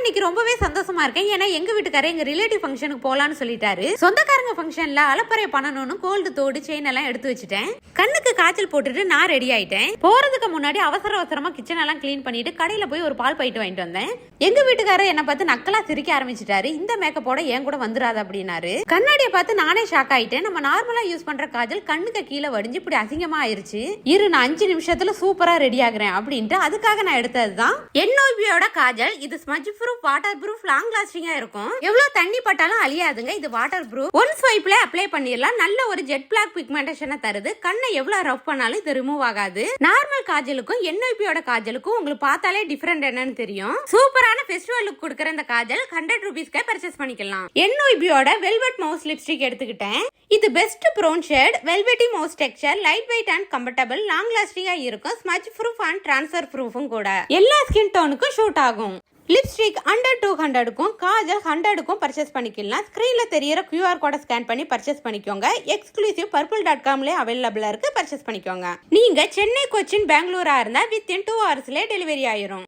இன்னைக்கு ரொம்பவே சந்தோஷமா இருக்கேன். ஏன்னா எங்க வீட்டுக்காரர் எங்க ரிலேட்டிவ் ஃபங்க்ஷனுக்கு போலான்னு சொல்லிட்டாரு. சொந்தக்காரங்க ஃபங்க்ஷன்ல அலப்பறை பண்ணணும்னு கோல்டு தோடு செயின் எல்லாம் எடுத்து வச்சுட்டேன். கண்ணுக்கு காய்ச்சல் போட்டுட்டு நான் ரெடி ஆயிட்டேன். போறதுக்கு முன்னாடி அவசரமா கிச்சன் எல்லாம் கிளீன் பண்ணிட்டு கடையில போய் ஒரு பால் பாயிட்டு வாங்கிட்டு வந்தேன். எங்க வீட்டுக்காரர் என்ன பார்த்து நக்கலா சிரிக்க ஆரம்பிச்சிட்டாரு. இந்த மேக்கப்போட என் கூட வந்துராது அப்படின்னாரு. கண்ணாடியை பார்த்து நானே ஷாக் ஆயிட்டேன். நம்ம நார்மலா யூஸ் பண்ற காஜல் கண்ணுக்கு கீழே வடிஞ்சு இப்படி அசிங்கமா ஆயிருச்சு. நான் 5 நிமிஷத்துல சூப்பரா ரெடி ஆகுறேன் அப்படின்ட்டு அதுக்காக நான் எடுத்ததுதான் NOBயோட காஜல். இது smudge proof, water proof, long லாஸ்டிங்கா இருக்கும். எவ்வளவு தண்ணி பட்டாலும் அழியாதுங்க. இது வாட்டர் ப்ரூஃப். ஒன் ஸ்வைப்ல அப்ளை பண்ணிடலாம். நல்ல ஒரு ஜெட் பிளாக் பிக்மெண்டேஷனை தருது. கண்ணை எவ்வளவு ரஃப் பண்ணாலும் இது ரிமூவ் ஆகாது. நார்மல் காஜலுக்கும் NOBயோட காஜலுக்கும் உங்களுக்கு பார்த்தாலே டிஃபரெண்ட் என்னன்னு தெரியும். சூப்பரான ஃபெஸ்டிவல் லுக் கொடுக்குற இந்த காஜல் 100 ரூபீஸ்க்கு பர்ச்சேஸ் பண்ணிக்கலாம். NOBயோட வெல்வெட் மவுஸ் லிப்ஸ்டிக் எடுத்துக்கிட்டேன். இது best brown shade, velvety mousse texture, light weight and comfortable, long லாஸ்டிங்கா இருக்கும். ஸ்மட்ச் ப்ரூஃப் அண்ட் டிரான்ஸ்ஃபர் ப்ரூஃபும் கூட. எல்லா ஸ்கின் டோனுக்கும் ஷூட் ஆகும். லிப்ஸ்டிக் அண்டர் 200க்கும் காஜல் 100க்கும் பர்ச்சேஸ் பண்ணிக்கலாம். ஸ்கிரீன்ல தெரியற QR கோட ஸ்கேன் பண்ணி பர்ச்சேஸ் பண்ணிக்கோங்க. எக்ஸ்க்ளூசிவ் purple.comல அவைலபிளா இருக்கு. பர்ச்சேஸ் பண்ணிக்கோங்க. நீங்க சென்னை, கொச்சின், பெங்களூரா இருந்தா வித்தின் 2 ஹவர்ஸ்ல டெலிவரி ஆயிரும்.